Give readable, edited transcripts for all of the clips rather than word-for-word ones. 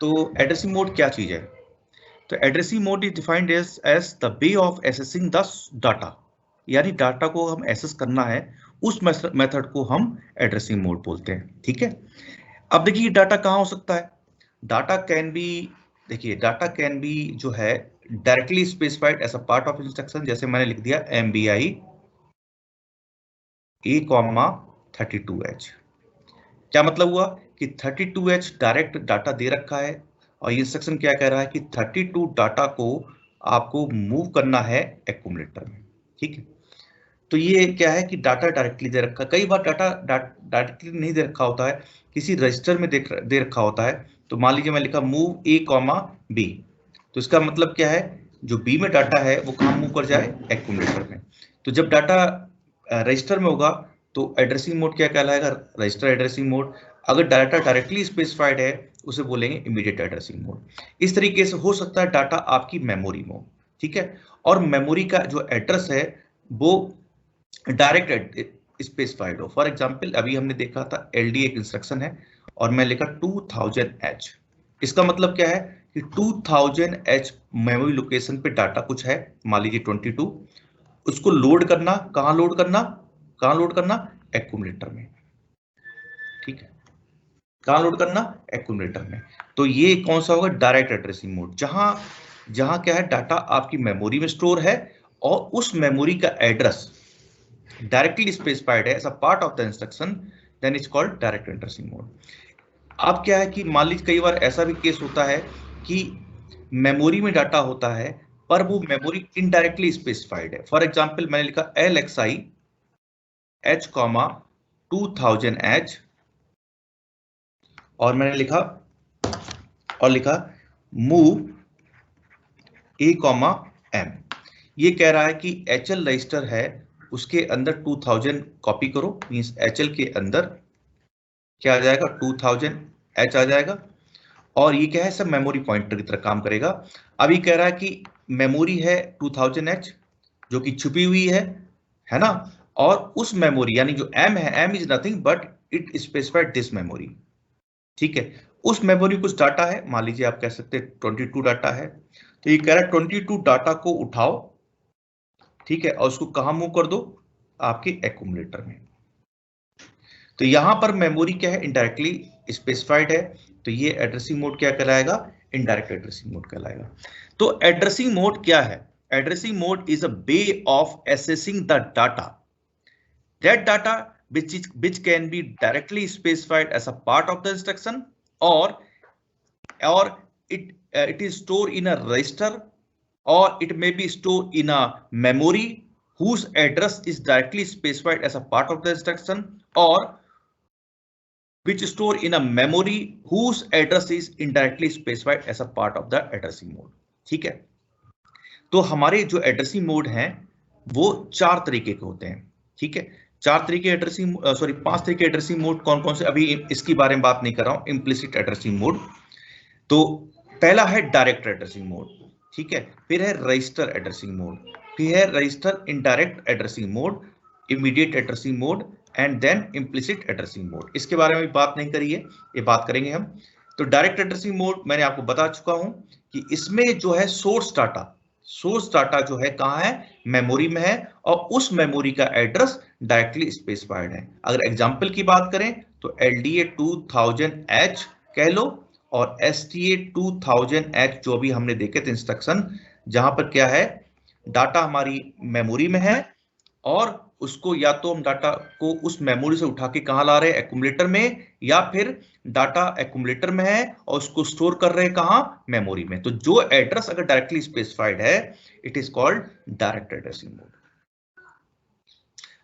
तो addressing mode क्या चीज है? तो addressing mode is defined as the way of accessing the data, यानी डाटा को हम एसेस करना है, उस मेथड को हम एड्रेसिंग मोड बोलते हैं। ठीक है, अब देखिए डाटा कहाँ हो सकता है। डाटा कैन बी, देखिए डाटा कैन बी जो है directly specified as a part of instruction, जैसे मैंने लिख दिया MBI A,32H। क्या मतलब हुआ कि 32H डायरेक्ट डाटा दे रखा है और ये इंस्ट्रक्शन क्या कह रहा है कि 32 डाटा को आपको मूव करना है एक्यूमुलेटर में। ठीक है, तो ये क्या है कि डाटा डायरेक्टली दे रखा, कई बार डाटा डायरेक्टली नहीं दे रखा होता है, किसी रजिस्टर में दे रखा होता है। तो मान लीजिए मैं लिखा मूव A,B, तो इसका मतलब क्या है, जो B में डाटा है वो कहाँ मूव कर जाए, एक्यूमुलेटर में। तो जब डाटा रजिस्टर में होगा तो एड्रेसिंग मोड क्या कहलाएगा, रजिस्टर एड्रेसिंग मोड। अगर डाटा डायरेक्टली स्पेसिफाइड है उसे बोलेंगे इमीडिएट एड्रेसिंग मोड। इस तरीके से हो सकता है डाटा आपकी मेमोरी में हो। ठीक है, और मेमोरी का जो एड्रेस है वो डायरेक्ट स्पेसिफाइड हो। फॉर एग्जांपल अभी हमने देखा था LD एक इंस्ट्रक्शन है और मैं लिखा 2000H। इसका मतलब क्या है कि 2000H मेमोरी लोकेशन पे डाटा कुछ है, मान लीजिए 22, उसको लोड करना, कहां लोड करना, कहां लोड करना, एक्यूमुलेटर में। ठीक है, कहां लोड करना, एक्यूमुलेटर में। तो ये कौन सा होगा, डायरेक्ट एड्रेसिंग मोड, जहां जहां क्या है डाटा आपकी मेमोरी में स्टोर है और उस मेमोरी का एड्रेस डायरेक्टली स्पेसिफाइड है as a part of the instruction, then it's called direct addressing mode. अब क्या है कि मान लीजिए कई बार ऐसा भी केस होता है कि मेमोरी में डाटा होता है पर वो मेमोरी इनडायरेक्टली स्पेसिफाइड है। फॉर एग्जांपल मैंने लिखा LXI H, 2000H और मैंने लिखा मूव A,M। ये कह रहा है कि HL रजिस्टर है उसके अंदर 2000 कॉपी करो, मींस HL के अंदर क्या आ जाएगा, 2000H आ जाएगा। और ये क्या है, सब मेमोरी पॉइंटर की तरह काम करेगा। अभी कह रहा है कि मेमोरी है 2000H जो कि छुपी हुई है ना, और उस मेमोरी यानी जो M है, M is nothing but it specified this memory. ठीक है, उस मेमोरी कुछ डाटा है, मान लीजिए आप कह सकते हैं 22 डाटा है, तो ये कह रहा है 22 डाटा को उठाओ, ठीक है, और उसको कहां मूव कर दो, आपके एक्यूमुलेटर में। तो यहां पर मेमोरी क्या है, इनडायरेक्टली स्पेसिफाइड है, तो ये एड्रेसिंग मोड क्या कहलाएगा, इनडायरेक्ट एड्रेसिंग मोड कहलाएगा। तो एड्रेसिंग मोड क्या है, addressing mode is a way of accessing the data, that data which can be directly specified as a part of the instruction or it is stored in a register, or it may be stored in a memory whose address is directly specified as a part of the instruction, or which store in a memory whose address is indirectly specified as a part of the addressing mode। ठीक है, तो हमारे जो addressing mode हैं वो 4 तरीके के होते हैं। ठीक है, 4 तरीके एड्रेसिंग, सॉरी 5 तरीके एड्रेसिंग मोड कौन कौन से, अभी इसकी बारे में बात नहीं कर रहा हूं, इम्प्लिसिट एड्रेसिंग मोड। तो पहला है डायरेक्ट एड्रेसिंग मोड, ठीक है, फिर है रजिस्टर एड्रेसिंग मोड, फिर है register indirect addressing mode, immediate addressing mode and then implicit addressing mode. इसके बारे में भी बात नहीं करी है, ये बात करेंगे हम। तो डायरेक्ट एड्रेसिंग मोड मैंने आपको बता चुका हूं कि इसमें जो है सोर्स डाटा जो है कहां है, मेमोरी में है, और उस मेमोरी का एड्रेस डायरेक्टली स्पेसिफाइड है। अगर एग्जांपल की बात करें तो LDA 2000H कह लो और STA 2000H जो भी हमने देखे थे इंस्ट्रक्शन, जहां पर क्या है डाटा हमारी मेमोरी में है और उसको या तो हम डाटा को उस मेमोरी से उठा के कहां ला रहे हैं, एक्यूमुलेटर में, या फिर डाटा एक्यूमुलेटर में है और उसको स्टोर कर रहे हैं कहां, मेमोरी में। तो जो एड्रेस अगर डायरेक्टली स्पेसिफाइड है it is called direct addressing mode.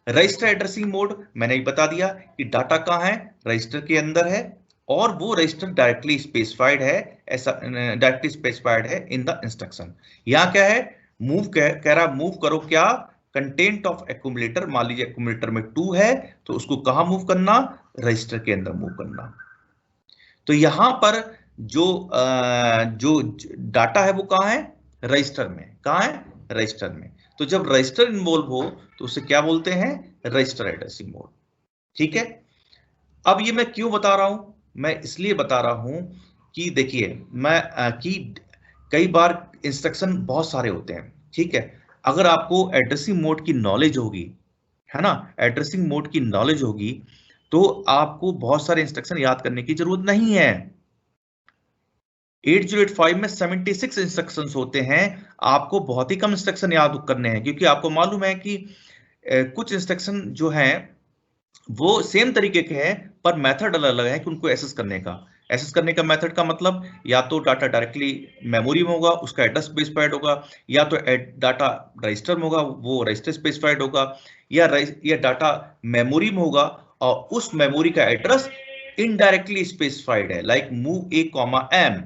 Register addressing mode मैंने ही बता दिया कि डाटा कहां है, रजिस्टर के अंदर है और वो रजिस्टर डायरेक्टली स्पेसिफाइड है, ऐसा डायरेक्टली स्पेसिफाइड है इन द इंस्ट्रक्शन। यहां क्या है, मूव कह रहा मूव करो क्या, कंटेंट ऑफ एक्यूमुलेटर, मान लीजिए एक्यूमुलेटर में 2 है तो उसको कहां मूव करना, रजिस्टर के अंदर मूव करना। तो यहां पर जो डाटा है वो कहां है, रजिस्टर में, कहां है, रजिस्टर में। तो जब रजिस्टर इन्वॉल्व हो तो उसे क्या बोलते हैं, रजिस्टर एड्रेसिंग मोड। ठीक है, अब ये मैं क्यों बता रहा हूं, मैं इसलिए बता रहा हूं कि देखिए कि कई बार इंस्ट्रक्शन बहुत सारे होते हैं, ठीक है। अगर आपको एड्रेसिंग मोड की नॉलेज होगी, है ना, एड्रेसिंग मोड की नॉलेज होगी, तो आपको बहुत सारे इंस्ट्रक्शन याद करने की जरूरत नहीं है। 8085 में 76 इंस्ट्रक्शंस होते हैं, आपको बहुत ही कम इंस्ट्रक्शन याद करने हैं, क्योंकि आपको मालूम है कि कुछ इंस्ट्रक्शन जो हैं वो सेम तरीके के हैं, पर मेथड अलग अलग है कि उनको एक्सेस करने का। एक्सेस करने का मेथड का मतलब या तो डाटा डायरेक्टली मेमोरी में होगा, उसका एड्रेस स्पेसिफाइड होगा, या तो डाटा रजिस्टर में होगा, वो रजिस्टर स्पेसिफाइड होगा, या डाटा मेमोरी में होगा और उस मेमोरी का एड्रेस इनडायरेक्टली स्पेसिफाइड है, लाइक मूव ए कॉमा एम,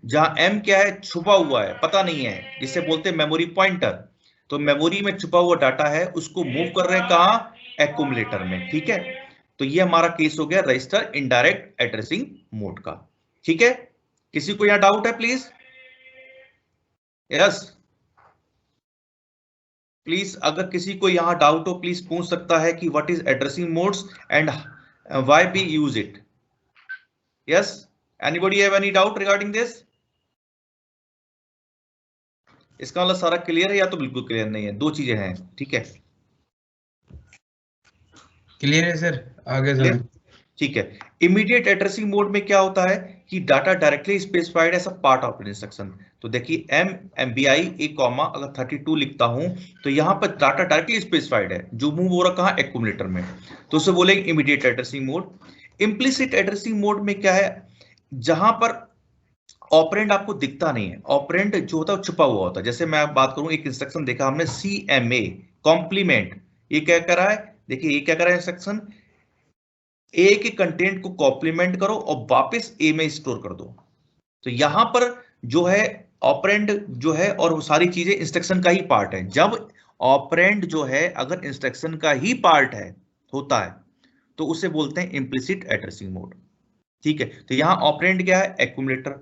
जहां एम क्या है, छुपा हुआ है, पता नहीं है, जिसे बोलते हैं मेमोरी पॉइंटर। तो मेमोरी में छुपा हुआ डाटा है, उसको मूव कर रहे हैं कहां, एक्यूमुलेटर में, ठीक है। तो ये हमारा केस हो गया रजिस्टर इनडायरेक्ट एड्रेसिंग मोड का, ठीक है। किसी को यहां डाउट है प्लीज? यस प्लीज, अगर किसी को यहां डाउट हो प्लीज पूछ सकता है कि what is addressing modes and why we use it. Yes, anybody have any doubt regarding this? इसका मतलब सारा क्लियर है या तो बिल्कुल क्लियर नहीं है, दो चीजें हैं, ठीक है। क्लियर है सर, आगे चलें। ठीक है। इमीडिएट एड्रेसिंग मोड में क्या होता है कि data directly specified as a part of instruction. तो देखिए MBI ए कॉमा अगर 32 लिखता हूं तो यहां पर डाटा डायरेक्टली स्पेसिफाइड है, जो मूव हो रहा कहां, एक्यूमुलेटर में, तो उसे बोलेंगे immediate addressing mode. Implicit addressing mode में क्या है, जहां पर ऑपरेंड आपको दिखता नहीं है, ऑपरेंड जो होता है छुपा हुआ होता है। जैसे मैं बात करूं, एक इंस्ट्रक्शन देखा हमने CMA कॉम्प्लीमेंट, ये क्या कर रहा है, देखिए ये क्या कर रहा है इंस्ट्रक्शन, ए के कंटेंट को कॉम्प्लीमेंट करो और वापस ए में स्टोर कर दो। तो यहां पर जो है ऑपरेंड जो है और वो सारी चीजें इंस्ट्रक्शन का ही पार्ट है। जब ऑपरेंड जो है अगर इंस्ट्रक्शन का ही पार्ट है होता है तो उसे बोलते हैं इम्प्लिसिट एड्रेसिंग मोड, ठीक है। तो यहां ऑपरेंड क्या है, एक्यूमुलेटर,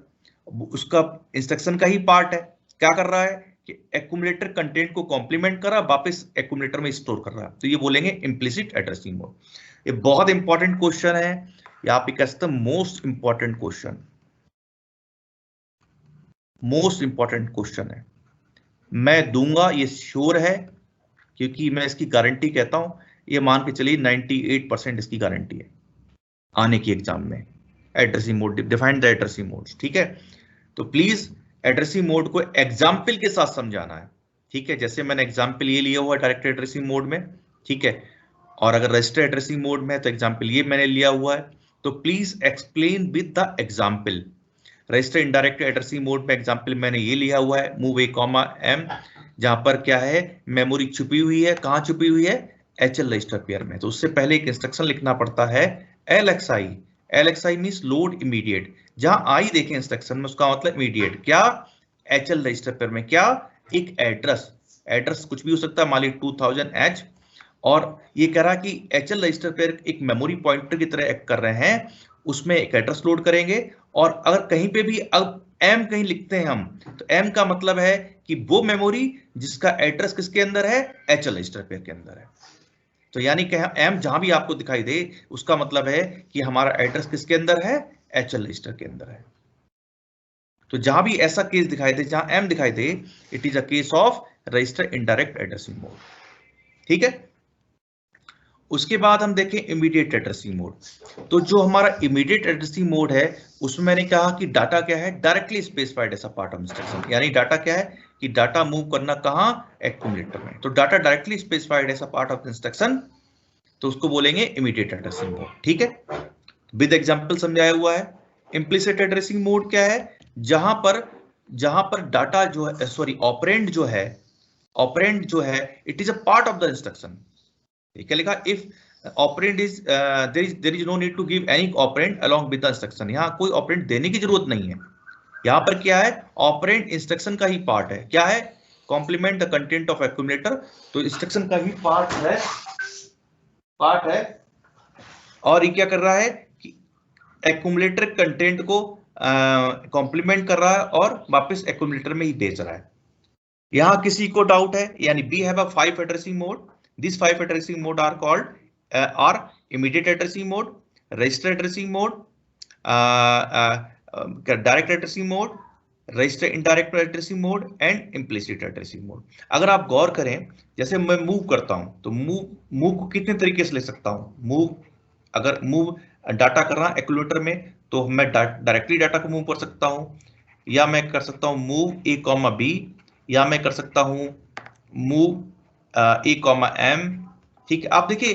उसका इंस्ट्रक्शन का ही पार्ट है, क्या कर रहा है कि एक्यूमुलेटर कंटेंट को कॉम्प्लीमेंट कर रहा है, वापस एक्यूमुलेटर में स्टोर कर रहा है, तो ये बोलेंगे इम्प्लिसिट एड्रेसिंग मोड। ये बहुत इंपॉर्टेंट क्वेश्चन है, या आप कह सकते हैं most important question, most important question है। मैं दूंगा ये श्योर है, क्योंकि मैं इसकी गारंटी कहता हूं, ये मान के चलिए 98% इसकी गारंटी है आने की एग्जाम में। Addressing mode, define the addressing modes, ठीक है। तो प्लीज एड्रेसिंग मोड को एग्जाम्पल के साथ समझाना है, ठीक है। जैसे मैंने एग्जाम्पल ये लिया हुआ है डायरेक्ट एड्रेसिंग मोड में, ठीक है, और अगर रजिस्टर एड्रेसिंग मोड में है तो एग्जाम्पल ये मैंने लिया हुआ है, तो please explain with the example. Register indirect addressing mode में एग्जाम्पल मैंने ये लिया हुआ है, मूव ए कॉमा एम, जहां पर क्या है, मेमोरी छुपी हुई है, कहां छुपी हुई है, HL रजिस्टर पेयर में। तो उससे पहले एक इंस्ट्रक्शन लिखना पड़ता है LXI। LXI means load immediate, जहां आई देखें इंस्ट्रक्शन में उसका मतलब इमीडिएट, क्या, HL रजिस्टर पेयर में क्या, एक एड्रेस, एड्रेस कुछ भी हो सकता है, मान ली 2000H, और ये कह रहा कि HL रजिस्टर पेयर एक मेमोरी पॉइंटर की तरह एक्ट कर रहे हैं, उसमें एक एड्रेस लोड करेंगे, और अगर कहीं पे भी अब M कहीं लिखते हैं हम, तो M का मतलब है कि वो मेमोरी जिसका एड्रेस किसके अंदर है, HL रजिस्टर पेयर के अंदर है। तो यानी कि M जहां भी आपको दिखाई दे उसका मतलब है कि हमारा एड्रेस किसके अंदर है, HL रजिस्टर के अंदर है। तो जहां भी ऐसा केस दिखाई दे, जहां M दिखाई दे, it is a case of register indirect addressing mode, ठीक है। उसके बाद हम देखें इमीडिएट एड्रेसिंग मोड। तो जो हमारा इमीडिएट एड्रेसिंग मोड है उसमें मैंने कहा कि डाटा क्या है, directly specified as a part of instruction, यानी डाटा क्या है कि डाटा मूव करना कहां, एक्यूमुलेटर में। तो data directly specified as a part of instruction, तो उसको बोलेंगे इमीडिएट एड्रेसिंग मोड, ठीक है। विद एग्जांपल समझाया हुआ है। इम्प्लिसिट एड्रेसिंग मोड क्या है, जहां पर डाटा जो है, सॉरी ऑपरेंड जो है, ऑपरेंड जो है it is a part of the instruction. क्या लिखा, if operand is there is no need to give any operand along with the instruction, यहां कोई ऑपरेंड देने की जरूरत नहीं है। यहां पर क्या है, ऑपरेंड इंस्ट्रक्शन का ही पार्ट है, क्या है, complement the content of accumulator, तो इंस्ट्रक्शन का ही पार्ट है। और ये क्या कर रहा है कि एक्यूमुलेटर कंटेंट को कॉम्प्लीमेंट कर रहा है और वापस एक्यूमुलेटर में ही भेज रहा है। यहां किसी को डाउट है, यानी we have a 5 addressing mode, this 5 addressing mode are called are immediate addressing mode, register addressing mode, direct addressing mode, register indirect addressing mode and implicit addressing mode. अगर आप गौर करें, जैसे मैं मूव करता हूं तो मूव को कितने तरीके से ले सकता हूं। अगर मूव डाटा कर रहा एक्यूमुलेटर में तो मैं डायरेक्टली डाटा को मूव कर सकता हूं, या मैं कर सकता हूं मूव ए कॉमा बी, या मैं कर सकता हूं मूव ए कॉमा एम। ठीक है, आप देखिए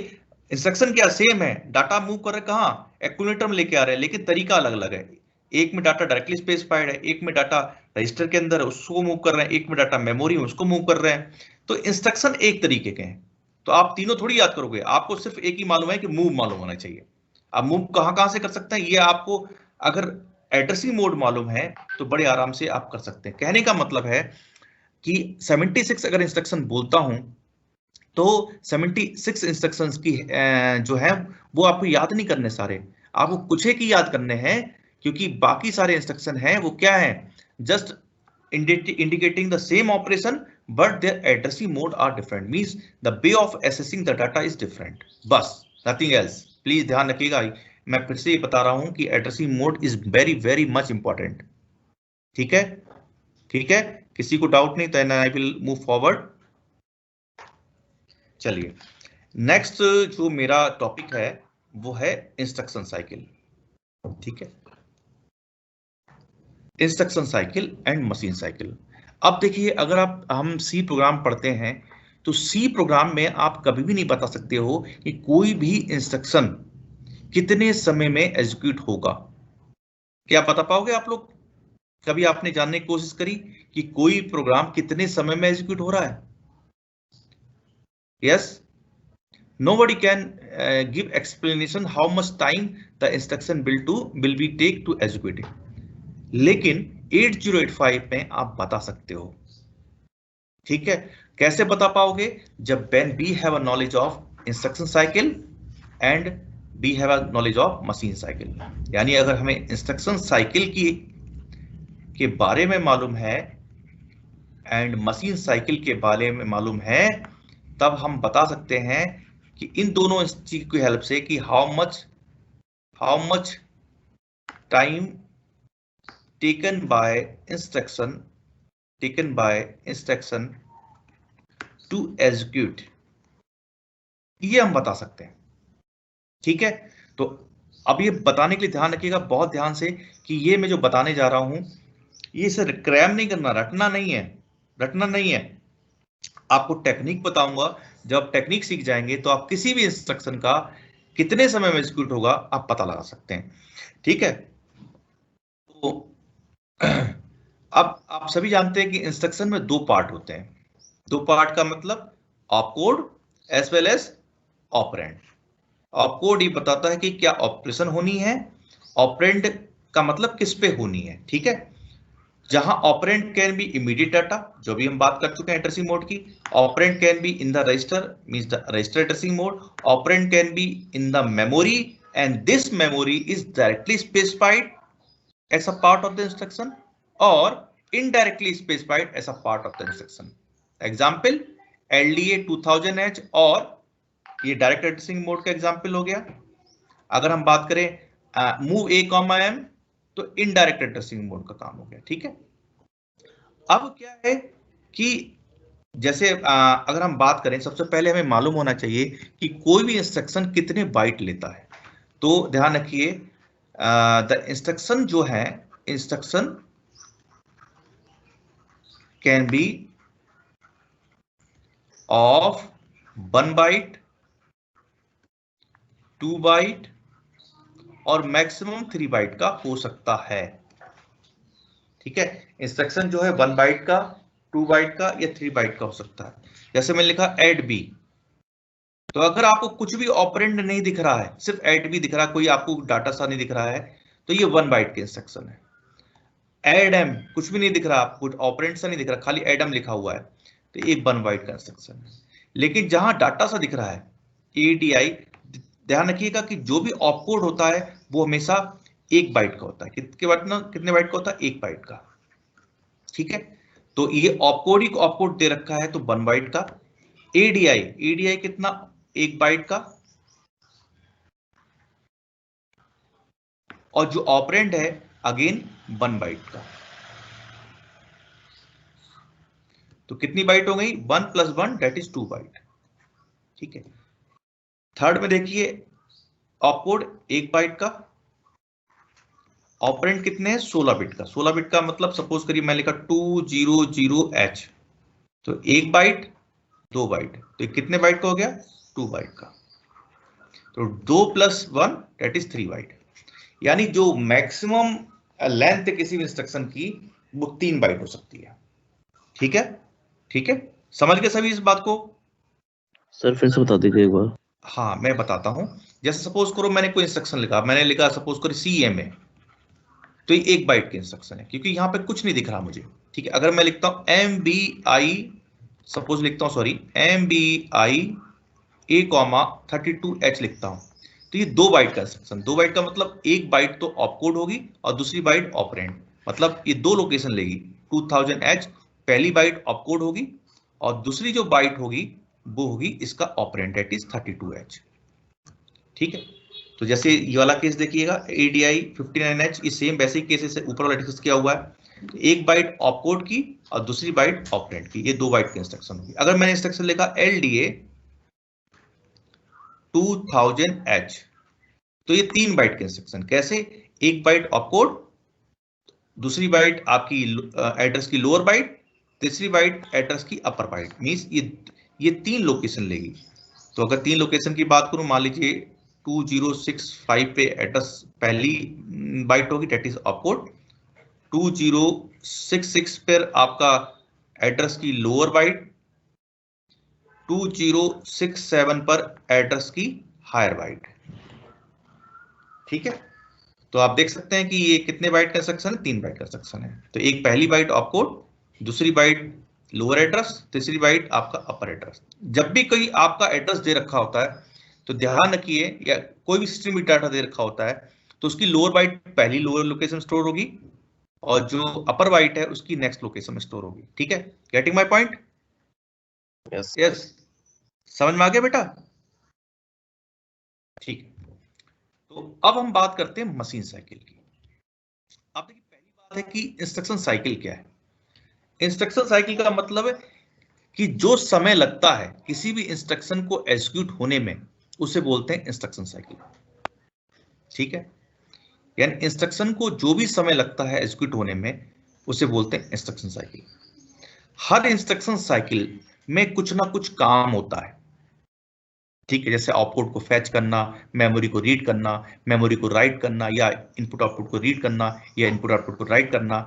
इंस्ट्रक्शन क्या सेम है, डाटा मूव कर रहे कहां, एक्यूमुलेटर में लेके आ रहे हैं, लेकिन तरीका अलग अलग है। एक में डाटा डायरेक्टली स्पेसिफाइड है, एक में डाटा रजिस्टर के अंदर उसको मूव कर रहे हैं, एक में डाटा मेमोरी में उसको मूव कर रहे हैं। तो इंस्ट्रक्शन एक तरीके के हैं, तो आप तीनों थोड़ी याद करोगे, आपको सिर्फ एक ही मालूम है कि मूव मालूम होना चाहिए। आप मूव कहां कहां से कर सकते हैं ये आपको, अगर एड्रेसिंग मोड मालूम है तो बड़े आराम से आप कर सकते हैं। कहने का मतलब है कि 76 अगर इंस्ट्रक्शन बोलता हूं तो 76 इंस्ट्रक्शंस की जो है वो आपको याद नहीं करने सारे, आपको कुछ एक ही याद करने हैं, क्योंकि बाकी सारे इंस्ट्रक्शन हैं वो क्या है, just indicating the same operation but their addressing mode are different, means the way of accessing the data is different, बस nothing else। प्लीज ध्यान रखिएगा, मैं फिर से बता रहा हूं कि addressing mode is very very much important. ठीक है, ठीक है, किसी को डाउट नहीं तो आई विल मूव फॉरवर्ड। चलिए नेक्स्ट जो मेरा टॉपिक है वो है इंस्ट्रक्शन साइकिल। ठीक है, instruction cycle and machine cycle. अब देखिए अगर हम सी प्रोग्राम पढ़ते हैं तो सी प्रोग्राम में आप कभी भी नहीं बता सकते हो कि कोई भी इंस्ट्रक्शन कितने समय में एग्जीक्यूट होगा। क्या बता पाओगे आप लोग? कभी आपने जानने की कोशिश करी कि कोई प्रोग्राम कितने समय में एग्जीक्यूट हो रहा है? Yes, nobody can give explanation how much time the instruction will be take to execute it, लेकिन 8085 में आप बता सकते हो। ठीक है, कैसे बता पाओगे? जब when we have a knowledge of instruction cycle and we have a knowledge of machine cycle, यानी अगर हमें इंस्ट्रक्शन साइकिल के बारे में मालूम है एंड मशीन साइकिल के बारे में मालूम है, तब हम बता सकते हैं कि इन दोनों चीज की हेल्प से कि how much time taken by instruction to execute, ये हम बता सकते हैं। ठीक है, तो अब ये बताने के लिए ध्यान रखिएगा बहुत ध्यान से कि ये मैं जो बताने जा रहा हूं ये सर क्रैम नहीं करना, रटना नहीं है। आपको टेक्निक बताऊंगा, जब टेक्निक सीख जाएंगे तो आप किसी भी इंस्ट्रक्शन का कितने समय में एग्जीक्यूट होगा आप पता लगा सकते हैं। ठीक है, तो अब आप सभी जानते हैं कि इंस्ट्रक्शन में दो पार्ट होते हैं। दो पार्ट का मतलब opcode as well as operand. Opcode ये बताता है कि क्या ऑपरेशन होनी है, ऑपरेंड का मतलब किस पे होनी है। ठीक है, जहां operand can be immediate data, जो भी हम बात कर चुके हैं एड्रेसिंग मोड की। Operand can be in the register, means the register addressing mode. Operand can be in the memory and this memory is directly specified as a part of the instruction और indirectly specified as a part of the instruction. Example LDA 2000H, और ये direct addressing mode का example हो गया। अगर हम बात करें मूव ए कॉमा एम तो इनडायरेक्ट एड्रेसिंग मोड का काम हो गया। ठीक है, अब क्या है कि जैसे अगर हम बात करें, सबसे पहले हमें मालूम होना चाहिए कि कोई भी इंस्ट्रक्शन कितने बाइट लेता है। तो ध्यान रखिए द इंस्ट्रक्शन जो है, instruction can be of 1 byte, 2 byte और मैक्सिमम 3 बाइट का हो सकता है। ठीक है, इंस्ट्रक्शन जो है 1 बाइट का, 2 बाइट का या 3 बाइट का हो सकता है। जैसे मैंने लिखा ऐड बी, तो अगर आपको कुछ भी ऑपरेंड नहीं दिख रहा है, सिर्फ ऐड बी दिख रहा है, कोई आपको डाटा सा नहीं दिख रहा है, तो ये 1 बाइट के इंस्ट्रक्शन है। ऐड एम, कुछ भी नहीं दिख रहा, आपको ऑपरेंड सा नहीं दिख रहा, खाली ऐड एम लिखा हुआ है, तो ये 1 बाइट का इंस्ट्रक्शन है। लेकिन जहां डाटा सा दिख रहा है ADI, ध्यान रखिएगा कि जो भी ऑपकोड होता है वो हमेशा 1 बाइट का होता है। कितने बाइट का होता है? 1 बाइट का। ठीक है, तो ये ऑपकोड ही ऑपकोड दे रखा है तो 1 बाइट का। ADI कितना? 1 बाइट का। और जो ऑपरेंड है अगेन 1 बाइट का। तो कितनी बाइट हो गई? 1 + 1 दैट इज 2 बाइट। ठीक है। थर्ड में देखिए ऑपकोड 1 बाइट का, ऑपरेंड कितने हैं? 16 बिट का। 16 बिट का मतलब सपोज करिए मैं लिखा 200H, तो 1 बाइट 2 बाइट, तो कितने बाइट का हो गया? 2 बाइट का। तो 2 + 1 दैट इज 3 बाइट। यानी जो मैक्सिमम लेंथ है किसी भी इंस्ट्रक्शन की वो 3 बाइट हो सकती है। ठीक है, ठीक है, समझ गए सभी इस बात को? सर फिर से बता दीजिए एक बार। हाँ मैं बताता हूं। जैसे सपोज करो मैंने कोई इंस्ट्रक्शन लिखा, मैंने लिखा सपोज करो CMA, तो ये 1 बाइट की इंस्ट्रक्शन है क्योंकि यहां पे कुछ नहीं दिख रहा मुझे। ठीक है, अगर मैं लिखता हूं MBI, सपोज लिखता हूं सॉरी MBI A,32H लिखता हूं, तो ये 2 बाइट का इंस्ट्रक्शन। 2 बाइट का मतलब 1 बाइट तो ऑपकोड होगी और दूसरी बाइट ऑपरेंड, मतलब ये 2 लोकेशन लेगी। 2000H पहली बाइट ऑपकोड होगी और दूसरी जो बाइट होगी वो होगी इसका ऑपरेंड, दैट इज 32H। ठीक है, तो जैसे ये वाला केस देखिएगा ADI 59H, ये सेम वैसे ही केसेस है, ऊपर वाला डिस्कस किया हुआ है। तो 1 बाइट ऑपकोड की और दूसरी बाइट ऑपरेंड की, ये 2 बाइट की इंस्ट्रक्शन होगी। अगर मैंने इंस्ट्रक्शन लिखा LDA 2000H, तो ये 3 बाइट के इंस्ट्रक्शन। कैसे? 1 बाइट ऑपकोड, दूसरी बाइट आपकी एड्रेस की लोअर बाइट, तीसरी बाइट एड्रेस की अपर बाइट, मींस ये 3 लोकेशन लेगी। तो अगर 3 लोकेशन की बात करूं, मान लीजिए 2065 पे एड्रेस पहली बाइट होगी, डेट इज ऑपकोड। 2066 पर आपका एड्रेस की लोअर बाइट, 2067 पर एड्रेस की हायर बाइट। ठीक है, तो आप देख सकते हैं कि ये कितने बाइट का इंस्ट्रक्शन है? 3 बाइट का इंस्ट्रक्शन है। तो एक पहली बाइट ऑपकोड, दूसरी बाइट लोअर एड्रेस, तीसरी बाइट आपका अपर एड्रेस। जब भी कोई आपका एड्रेस दे रखा होता है तो ध्यान रखिए, या कोई भी सिस्टम में डाटा दे रखा होता है तो उसकी लोअर बाइट पहली लोअर लोकेशन स्टोर होगी और जो अपर बाइट है उसकी नेक्स्ट लोकेशन में स्टोर होगी। ठीक है, गेटिंग माय पॉइंट? यस, समझ में आ गया बेटा? ठीक है, तो अब हम बात करते हैं मशीन साइकिल की। अब देखिए पहली बात है कि इंस्ट्रक्शन साइकिल क्या है। इंस्ट्रक्शन साइकिल का मतलब है कि जो समय लगता है किसी भी इंस्ट्रक्शन को एग्जीक्यूट होने में उसे बोलते हैं इंस्ट्रक्शन साइकिल। ठीक है, यानी इंस्ट्रक्शन को जो भी समय लगता है एग्जीक्यूट होने में उसे बोलते हैं इंस्ट्रक्शन साइकिल। हर इंस्ट्रक्शन साइकिल में कुछ ना कुछ काम होता है। ठीक है, जैसे आउटपुट को फैच करना, मेमोरी को रीड करना, मेमोरी को राइट करना, या इनपुट आउटपुट को रीड करना या इनपुट आउटपुट को राइट करना।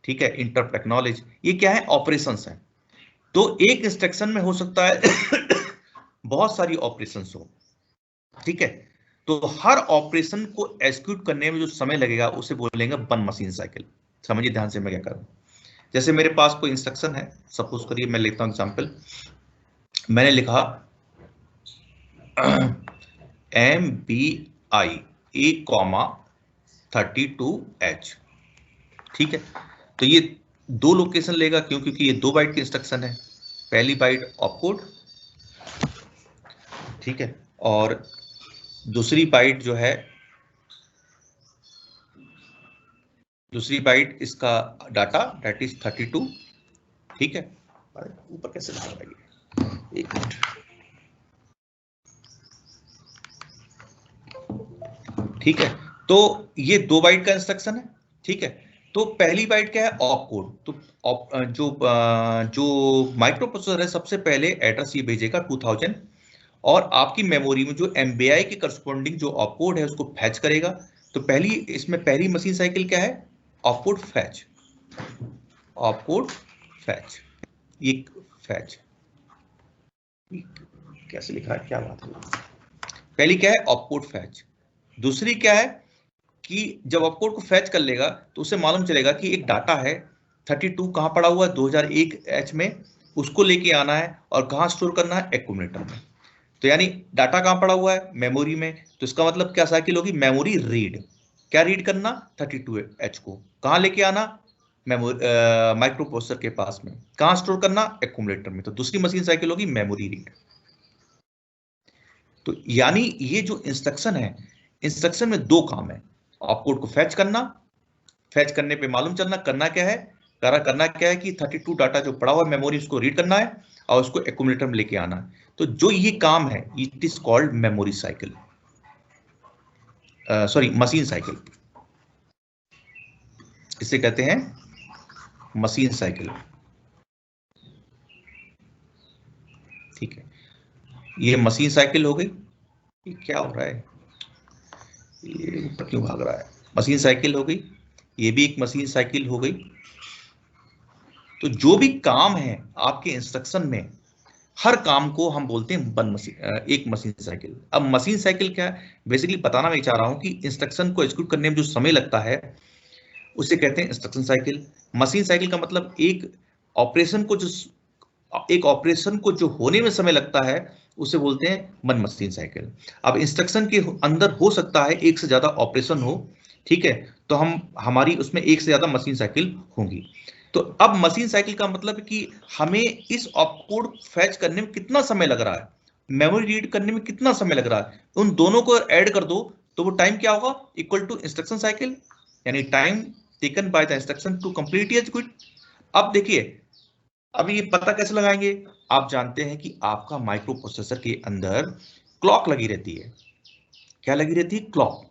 ठीक है, इंटरप्ट एक्नॉलेज, ये क्या है? ऑपरेशंस है। तो एक इंस्ट्रक्शन में हो सकता है बहुत सारी ऑपरेशंस हो। ठीक है, तो हर ऑपरेशन को एग्जीक्यूट करने में जो समय लगेगा उसे बोलेंगे वन मशीन साइकिल। समझिए ध्यान से मैं क्या करूं। जैसे मेरे पास कोई इंस्ट्रक्शन है, सपोज करिए मैं लेता हूं एग्जांपल, मैंने लिखा MBI A,32H। ठीक है, तो ये 2 लोकेशन लेगा, क्योंकि ये 2 बाइट की इंस्ट्रक्शन है। पहली बाइट ऑपकोड, ठीक है, और दूसरी बाइट जो है, दूसरी बाइट इसका डाटा दैट इज 32। ठीक है, ऊपर कैसे लिखा है ये? एक मिनट। ठीक है, तो ये 2 बाइट का इंस्ट्रक्शन है। ठीक है, तो पहली बाइट क्या है? ऑपकोड। तो जो माइक्रो प्रोसेसर है सबसे पहले एड्रेस ये भेजेगा 2000 और आपकी मेमोरी में जो MBI के करस्पॉन्डिंग जो ऑपकोड है उसको फैच करेगा। तो पहली मशीन साइकिल क्या है? ऑपकोड फैच, ऑपकोड फैच, ये फैच कैसे लिखा है, क्या बात है? पहली क्या है? Opcode fetch. दूसरी क्या है कि जब ऑपकोड को फैच कर लेगा तो उसे मालूम चलेगा कि एक डाटा है 32 कहां पड़ा हुआ है? 2001H में, उसको लेके आना है और कहां स्टोर करना है? एक्यूमुलेटर में। तो यानी डाटा कहां पड़ा हुआ है? मेमोरी में। तो इसका मतलब क्या साइकिल होगी? Memory read. क्या रीड करना? 32H को कहां लेके आना? मेमोरी माइक्रो प्रोसेसर के पास में। कहां स्टोर करना? एक्यूमुलेटर में। तो दूसरी मशीन साइकिल होगी मेमोरी रीड। तो यानी ये जो इंस्ट्रक्शन है, इंस्ट्रक्शन में 2 काम है, ऑपकोड को फैच करना फैच करने पे मालूम चलना करना क्या है, करना क्या है कि 32 डाटा जो पड़ा हुआ मेमोरी उसको रीड करना है और उसको एक्यूमुलेटर में लेके आना है। तो जो ये काम है it is called memory cycle, sorry machine cycle, इसे कहते हैं मशीन साइकिल। ठीक है, ये मशीन साइकिल हो गई। ये क्या हो रहा है, ये ऊपर क्यों भाग रहा है, मशीन साइकिल हो गई, ये भी एक मशीन साइकिल हो गई। तो जो भी काम है आपके इंस्ट्रक्शन में, हर काम को हम बोलते हैं एक मशीन साइकिल। अब मशीन साइकिल क्या है, बेसिकली बताना मैं चाह रहा हूं कि इंस्ट्रक्शन को एग्जीक्यूट करने में जो समय लगता है उसे कहते हैं इंस्ट्रक्शन साइकिल। मशीन साइकिल का मतलब एक ऑपरेशन को जो होने में समय लगता है उसे बोलते हैं मशीन साइकिल। अब इंस्ट्रक्शन के अंदर हो सकता है एक से ज्यादा ऑपरेशन हो, ठीक है, तो हमारी उसमें एक से ज्यादा मशीन साइकिल होंगी। तो अब मशीन साइकिल का मतलब कि हमें इस ऑपकोड फैच करने में कितना समय लग रहा है, मेमोरी रीड करने में कितना समय लग रहा है, उन दोनों को ऐड कर दो तो वो टाइम क्या होगा, इक्वल टू इंस्ट्रक्शन साइकिल, यानी time taken by the instruction to complete execute. अब देखिए, अब ये पता कैसे लगाएंगे, आप जानते हैं कि आपका माइक्रो प्रोसेसर के अंदर क्लॉक लगी रहती है। क्या लगी रहती है, क्लॉक।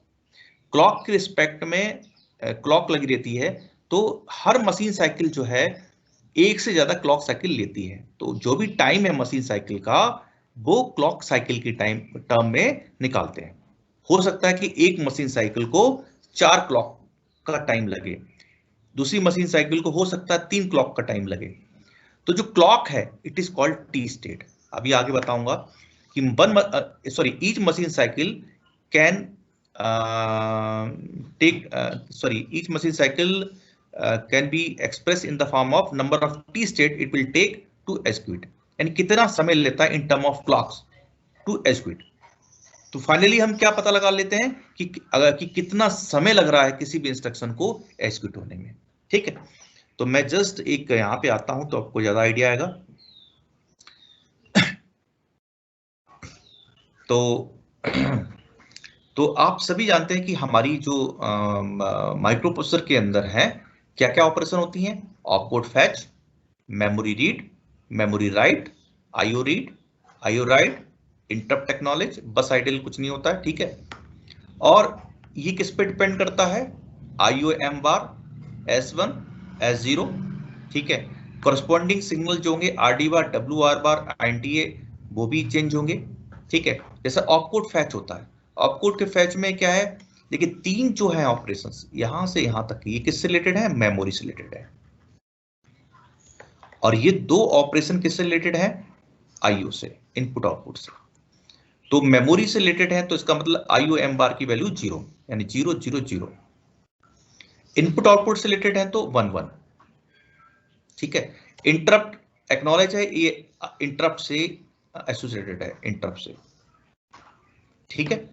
क्लॉक के रिस्पेक्ट में क्लॉक लगी रहती है, तो हर मशीन साइकिल जो है एक से ज्यादा क्लॉक साइकिल लेती है। तो जो भी टाइम है मशीन साइकिल का वो क्लॉक साइकिल की टाइम टर्म में निकालते हैं। हो सकता है कि एक मशीन साइकिल को 4 क्लॉक का टाइम लगे, दूसरी मशीन साइकिल को हो सकता है 3 क्लॉक का टाइम लगे। तो जो क्लॉक है it is called T state. अभी आगे बताऊंगा कि each machine cycle can each machine cycle can be expressed in the form of number of t state it will take to execute, यानी कितना समय लेता है in term of clocks to execute। तो फाइनली हम क्या पता लगा लेते हैं कि कितना समय लग रहा है किसी भी इंस्ट्रक्शन को एग्जीक्यूट होने में। ठीक है, तो मैं जस्ट एक यहां पे आता हूं तो आपको ज्यादा आइडिया आएगा। तो आप सभी जानते हैं कि हमारी जो माइक्रो प्रोसेसर के अंदर है क्या क्या ऑपरेशन होती हैं, opcode fetch, memory read, memory write, IO read, IO right, interrupt acknowledge, बस आइडल कुछ नहीं होता है, ठीक है। और ये किस पे डिपेंड करता है, आईओ एम बार, S1, S0, ठीक है। कॉरस्पॉन्डिंग सिग्नल जो होंगे आरडी बार, डब्ल्यू आर बार, INTA वो भी चेंज होंगे, ठीक है। जैसे ऑपकोड फैच होता है, ऑपकोड के फैच में क्या है, देखिए 3 जो है ऑपरेशंस यहां से यहां तक, ये किससे रिलेटेड है, मेमोरी से रिलेटेड है। और ये 2 ऑपरेशन किससे रिलेटेड है, आईओ से, इनपुट आउटपुट से। तो मेमोरी से रिलेटेड है तो इसका मतलब आईओ एम बार की वैल्यू 0, यानी 0 0 0। इनपुट आउटपुट से रिलेटेड है तो 1 1, ठीक है। इंटरप्ट एक्नॉलेज है, ये इंटरप्ट से एसोसिएटेड है, इंटरप्ट से, ठीक है।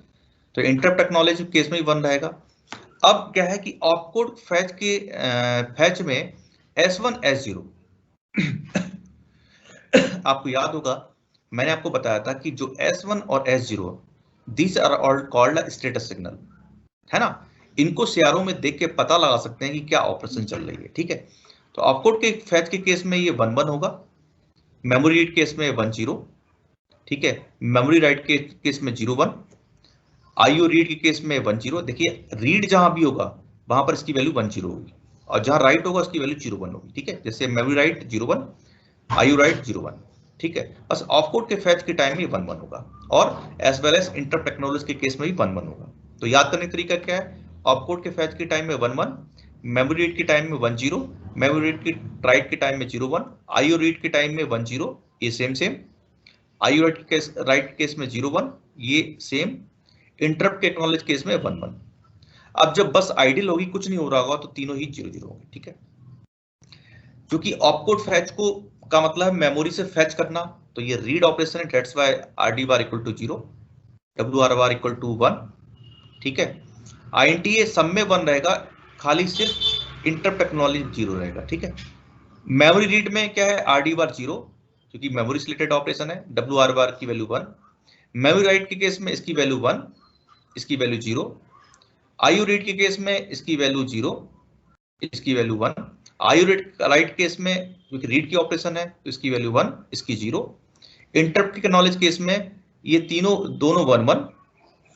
तो इंटरप्ट एक्नॉलेज केस में ही 1 रहेगा। अब क्या है कि ऑपकोड फैच में S1 S0 आपको याद होगा मैंने आपको बताया था कि जो S1 और S0 these are all called status signal, है ना। इनको सीआरओ में देख के पता लगा सकते हैं कि क्या ऑपरेशन चल रही है, ठीक है। तो ऑपकोड के फैच के केस में ये 1 1 होगा, मेमोरी रीड केस में 1 0, ठीक है। मेमोरी राइट के केस में 0 1, आईओ रीड के केस में 1 0। देखिए रीड जहां भी होगा वहां पर इसकी वैल्यू 1 0 होगी और जहां राइट होगा उसकी वैल्यू 0 1 होगी, ठीक है। जैसे मेमोरी राइट 0 1, आईओ राइट 0 1, ठीक है। बस ऑफकोड के फैच के टाइम में 1 1 होगा और as well as interrupt technology के केस में भी 1 1 होगा। तो याद करने का तरीका क्या है, ऑफकोड के फैच के टाइम में 1 1, मेमोरी रीड के टाइम में 1 0, मेमोरी रीड के राइट के टाइम में 0 1, आईओ रीड के टाइम में 1 0, ये सेम, आईओ राइट केस में 0 1, ये सेम, इंटरप्ट के एक्नॉलेज केस में 1 1। अब जब बस आइडियल होगी, कुछ नहीं हो रहा होगा, तो तीनों ही 0 0 होंगे, ठीक है। क्योंकि ऑपकोड फैच को का मतलब है मेमोरी से फैच करना, तो ये रीड ऑपरेशन है, that's why RD bar equal to 0, W R bar equal to 1, ठीक है। INTA सब में 1 रहेगा, खाली सिर्फ इंटरप्ट एक्नॉलेज 0 रहेगा, ठीक है। मेमोरी रीड में क्या है, आरडी बार 0 क्योंकि मेमोरी से रिलेटेड ऑपरेशन है, डब्ल्यू आर बार की वैल्यू 1, मेमोरी राइट के केस में इसकी वैल्यू 1, इसकी वैल्यू 0, आईओ रीड के केस में इसकी वैल्यू 0, इसकी वैल्यू 1। आईओ राइट केस में क्योंकि रीड की ऑपरेशन है तो इसकी वैल्यू 1, इसकी 0। इंटरप्ट की नॉलेज केस में ये तीनों दोनों 1 1,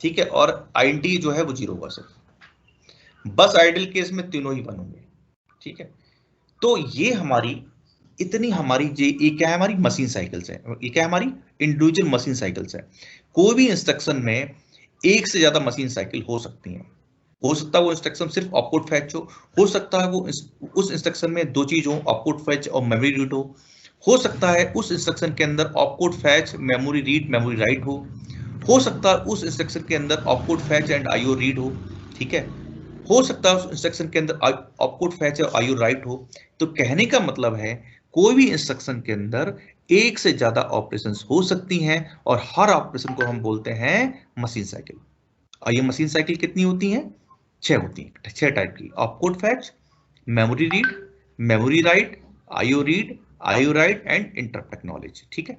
ठीक है, और आईएनटी जो है वो 0 होगा सिर्फ। बस आइडल केस में तीनों ही 1 होंगे, ठीक है। तो ये हमारी इतनी हमारी ये क्या है, हमारी मशीन साइकिल्स है, ये क्या है, हमारी इंडिविजुअल मशीन साइकिल्स है। कोई भी इंस्ट्रक्शन में एक से ज्यादा मशीन साइकिल हो सकती हैं। हो सकता है वो इंस्ट्रक्शन सिर्फ ऑपकोड फैच हो सकता है वो उस इंस्ट्रक्शन में दो चीज हो, ऑपकोड फैच और मेमोरी रीड हो सकता है उस इंस्ट्रक्शन के अंदर opcode fetch, memory read, memory write हो सकता है उस इंस्ट्रक्शन के अंदर opcode fetch and IO read हो, ठीक है, हो सकता है उस इंस्ट्रक्शन के अंदर ऑपकोड फैच और आईओ राइट हो। तो कहने का मतलब है कोई भी इंस्ट्रक्शन के अंदर एक से ज्यादा ऑपरेशंस हो सकती हैं और हर ऑपरेशन को हम बोलते हैं मशीन साइकिल। और ये मशीन साइकिल कितनी होती हैं? 6 होती हैं, 6 टाइप की। Opcode fetch, memory read, memory write, IO read, IO right and interrupt acknowledge, ठीक है।